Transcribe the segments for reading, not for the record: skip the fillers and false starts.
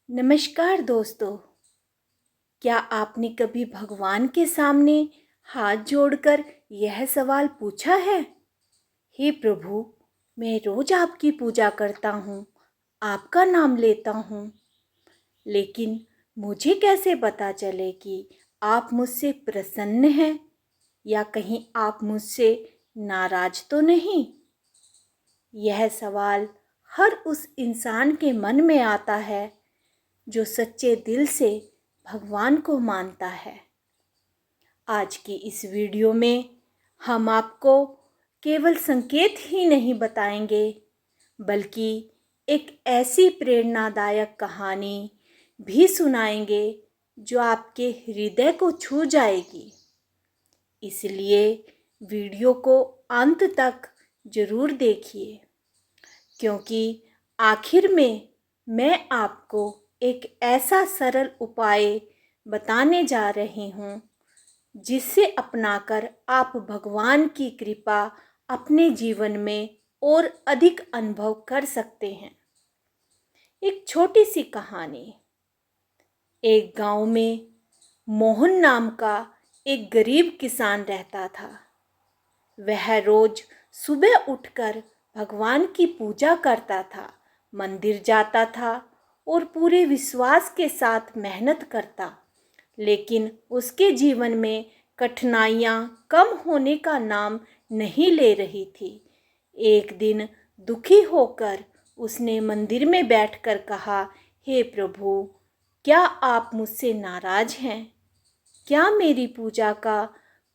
नमस्कार दोस्तों। क्या आपने कभी भगवान के सामने हाथ जोड़कर यह सवाल पूछा है? हे प्रभु, मैं रोज आपकी पूजा करता हूँ, आपका नाम लेता हूँ, लेकिन मुझे कैसे पता चले कि आप मुझसे प्रसन्न हैं या कहीं आप मुझसे नाराज तो नहीं? यह सवाल हर उस इंसान के मन में आता है जो सच्चे दिल से भगवान को मानता है। आज की इस वीडियो में हम आपको केवल संकेत ही नहीं बताएंगे, बल्कि एक ऐसी प्रेरणादायक कहानी भी सुनाएंगे जो आपके हृदय को छू जाएगी। इसलिए वीडियो को अंत तक जरूर देखिए, क्योंकि आखिर में मैं आपको एक ऐसा सरल उपाय बताने जा रही हूँ जिससे अपनाकर आप भगवान की कृपा अपने जीवन में और अधिक अनुभव कर सकते हैं। एक छोटी सी कहानी। एक गांव में मोहन नाम का एक गरीब किसान रहता था। वह रोज सुबह उठकर भगवान की पूजा करता था, मंदिर जाता था और पूरे विश्वास के साथ मेहनत करता। लेकिन उसके जीवन में कठिनाइयाँ कम होने का नाम नहीं ले रही थी। एक दिन दुखी होकर उसने मंदिर में बैठकर कहा, हे प्रभु, क्या आप मुझसे नाराज हैं? क्या मेरी पूजा का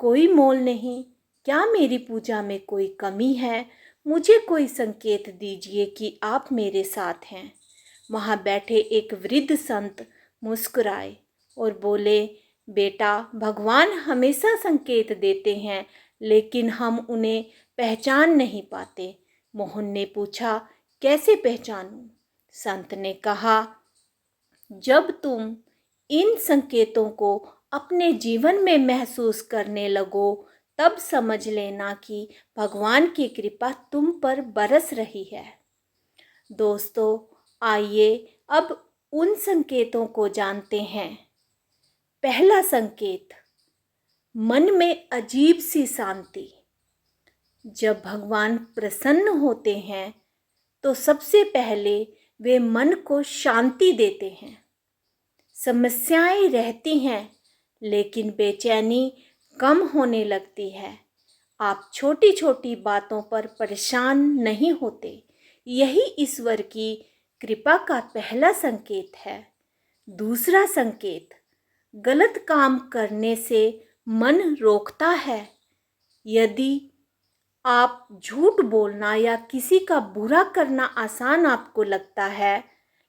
कोई मोल नहीं? क्या मेरी पूजा में कोई कमी है? मुझे कोई संकेत दीजिए कि आप मेरे साथ हैं। वहाँ बैठे एक वृद्ध संत मुस्कुराए और बोले, बेटा, भगवान हमेशा संकेत देते हैं, लेकिन हम उन्हें पहचान नहीं पाते। मोहन ने पूछा, कैसे पहचानूं? संत ने कहा, जब तुम इन संकेतों को अपने जीवन में महसूस करने लगो, तब समझ लेना कि भगवान की कृपा तुम पर बरस रही है। दोस्तों, आइए अब उन संकेतों को जानते हैं। पहला संकेत, मन में अजीब सी शांति। जब भगवान प्रसन्न होते हैं तो सबसे पहले वे मन को शांति देते हैं। समस्याएं रहती हैं, लेकिन बेचैनी कम होने लगती है। आप छोटी छोटी बातों पर परेशान नहीं होते। यही ईश्वर की कृपा का पहला संकेत है। दूसरा संकेत, गलत काम करने से मन रोकता है। यदि आप झूठ बोलना या किसी का बुरा करना आसान आपको लगता है,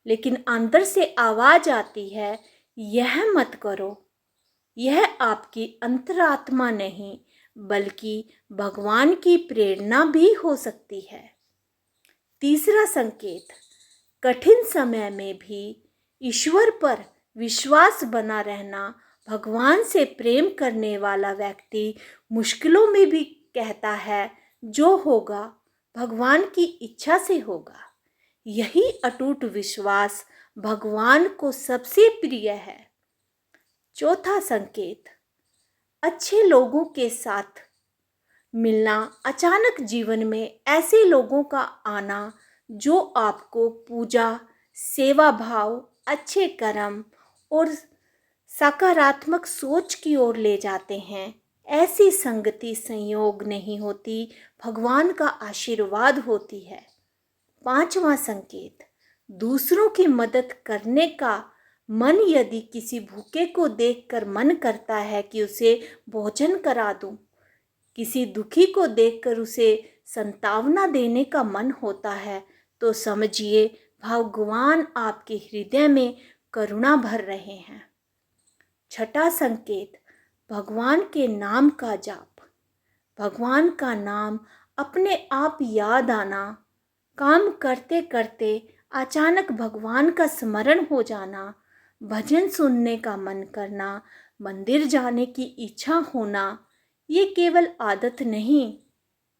लेकिन अंदर से आवाज आती है, यह मत करो, यह आपकी अंतरात्मा नहीं बल्कि भगवान की प्रेरणा भी हो सकती है। तीसरा संकेत, कठिन समय में भी ईश्वर पर विश्वास बना रहना। भगवान से प्रेम करने वाला व्यक्ति मुश्किलों में भी कहता है, जो होगा भगवान की इच्छा से होगा। यही अटूट विश्वास भगवान को सबसे प्रिय है। चौथा संकेत, अच्छे लोगों के साथ मिलना। अचानक जीवन में ऐसे लोगों का आना जो आपको पूजा, सेवा भाव, अच्छे कर्म और सकारात्मक सोच की ओर ले जाते हैं। ऐसी संगति संयोग नहीं होती, भगवान का आशीर्वाद होती है। पांचवा संकेत, दूसरों की मदद करने का मन। यदि किसी भूखे को देखकर मन करता है कि उसे भोजन करा दूं, किसी दुखी को देखकर उसे सांत्वना देने का मन होता है, तो समझिए भगवान आपके हृदय में करुणा भर रहे हैं। छठा संकेत, भगवान के नाम का जाप। भगवान का नाम अपने आप याद आना, काम करते करते अचानक भगवान का स्मरण हो जाना, भजन सुनने का मन करना, मंदिर जाने की इच्छा होना, ये केवल आदत नहीं,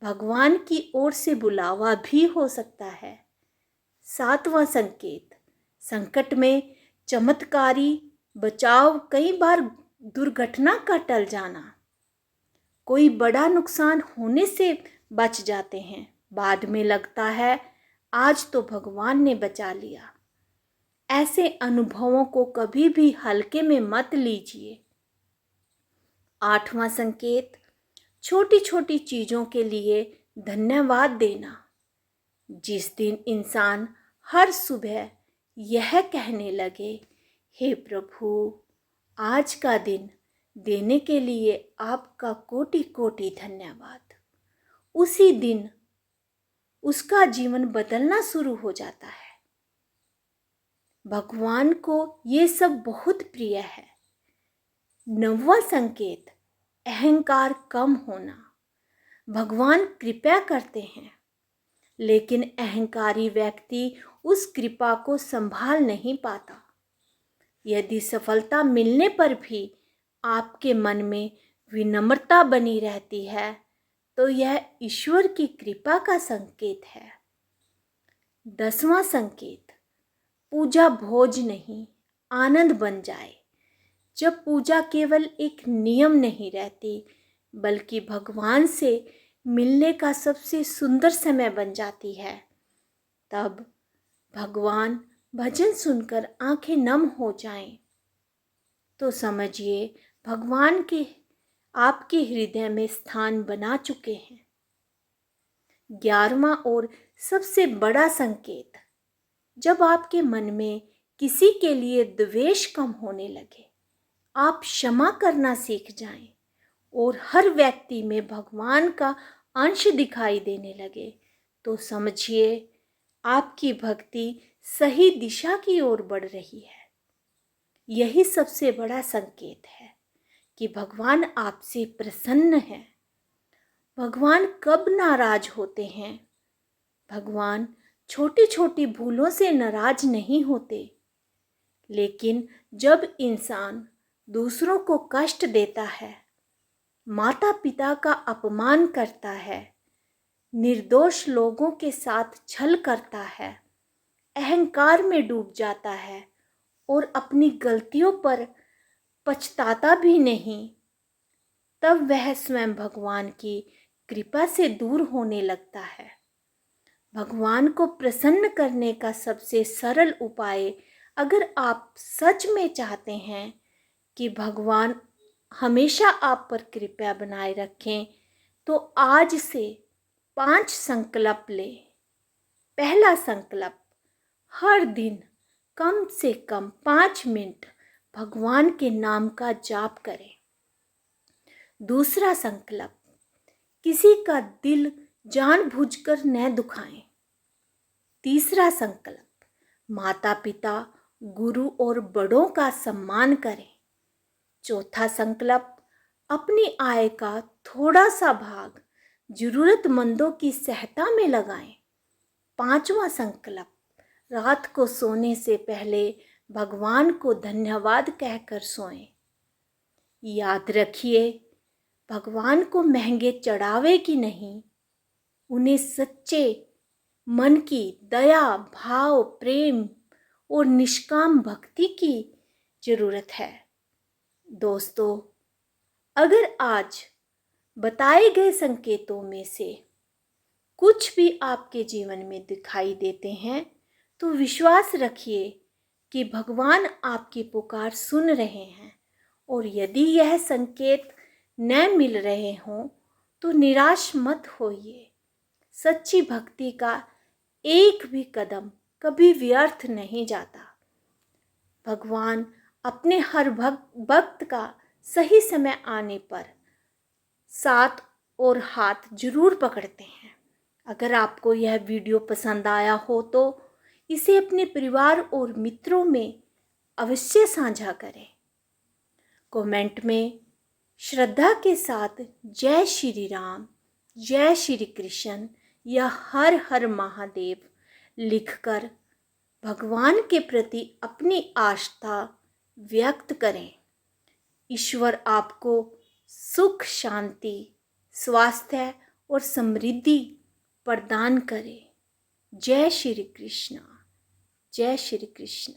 भगवान की ओर से बुलावा भी हो सकता है। सातवां संकेत, संकट में चमत्कारी बचाव, कई बार दुर्घटना का टल जाना, कोई बड़ा नुकसान होने से बच जाते हैं। बाद में लगता है आज तो भगवान ने बचा लिया। ऐसे अनुभवों को कभी भी हल्के में मत लीजिए। 8वां संकेत, छोटी छोटी चीज़ों के लिए धन्यवाद देना। जिस दिन इंसान हर सुबह यह कहने लगे, हे प्रभु, आज का दिन देने के लिए आपका कोटि कोटि धन्यवाद, उसी दिन उसका जीवन बदलना शुरू हो जाता है। भगवान को ये सब बहुत प्रिय है। 9वां संकेत, अहंकार कम होना। भगवान कृपा करते हैं, लेकिन अहंकारी व्यक्ति उस कृपा को संभाल नहीं पाता। यदि सफलता मिलने पर भी आपके मन में विनम्रता बनी रहती है, तो यह ईश्वर की कृपा का संकेत है। 10वां संकेत, पूजा भोज नहीं, आनंद बन जाए। जब पूजा केवल एक नियम नहीं रहती, बल्कि भगवान से मिलने का सबसे सुंदर समय बन जाती है, तब भगवान भजन सुनकर आंखें नम हो जाएं, तो समझिए भगवान के आपके हृदय में स्थान बना चुके हैं। 11वां और सबसे बड़ा संकेत, जब आपके मन में किसी के लिए द्वेष कम होने लगे, आप क्षमा करना सीख जाएं और हर व्यक्ति में भगवान का अंश दिखाई देने लगे, तो समझिए आपकी भक्ति सही दिशा की ओर बढ़ रही है। यही सबसे बड़ा संकेत है कि भगवान आपसे प्रसन्न है। भगवान कब नाराज होते हैं? भगवान छोटी छोटी भूलों से नाराज नहीं होते, लेकिन जब इंसान दूसरों को कष्ट देता है, माता पिता का अपमान करता है, निर्दोष लोगों के साथ छल करता है, अहंकार में डूब जाता है और अपनी गलतियों पर पछताता भी नहीं, तब वह स्वयं भगवान की कृपा से दूर होने लगता है। भगवान को प्रसन्न करने का सबसे सरल उपाय, अगर आप सच में चाहते हैं कि भगवान हमेशा आप पर कृपा बनाए रखें, तो आज से 5 संकल्प लें। पहला संकल्प, हर दिन कम से कम 5 मिनट भगवान के नाम का जाप करें। दूसरा संकल्प, किसी का दिल जानबूझकर न दुखाएं। तीसरा संकल्प, माता पिता, गुरु और बड़ों का सम्मान करें। चौथा संकल्प, अपनी आय का थोड़ा सा भाग जरूरतमंदों की सहायता में लगाएं। 5वां संकल्प, रात को सोने से पहले भगवान को धन्यवाद कहकर सोएं। याद रखिए, भगवान को महंगे चढ़ावे की नहीं, उन्हें सच्चे मन की दया, भाव, प्रेम और निष्काम भक्ति की जरूरत है। दोस्तों, अगर आज बताए गए संकेतों में से कुछ भी आपके जीवन में दिखाई देते हैं, तो विश्वास रखिए कि भगवान आपकी पुकार सुन रहे हैं, और यदि यह संकेत न मिल रहे हों तो निराश मत होइए। सच्ची भक्ति का एक भी कदम कभी व्यर्थ नहीं जाता। भगवान अपने हर भक्त का सही समय आने पर साथ और हाथ जरूर पकड़ते हैं। अगर आपको यह वीडियो पसंद आया हो तो इसे अपने परिवार और मित्रों में अवश्य साझा करें। कमेंट में श्रद्धा के साथ जय श्री राम, जय श्री कृष्ण या हर हर महादेव लिखकर भगवान के प्रति अपनी आस्था व्यक्त करें। ईश्वर आपको सुख, शांति, स्वास्थ्य और समृद्धि प्रदान करे। जय श्री कृष्ण, जय श्री कृष्ण।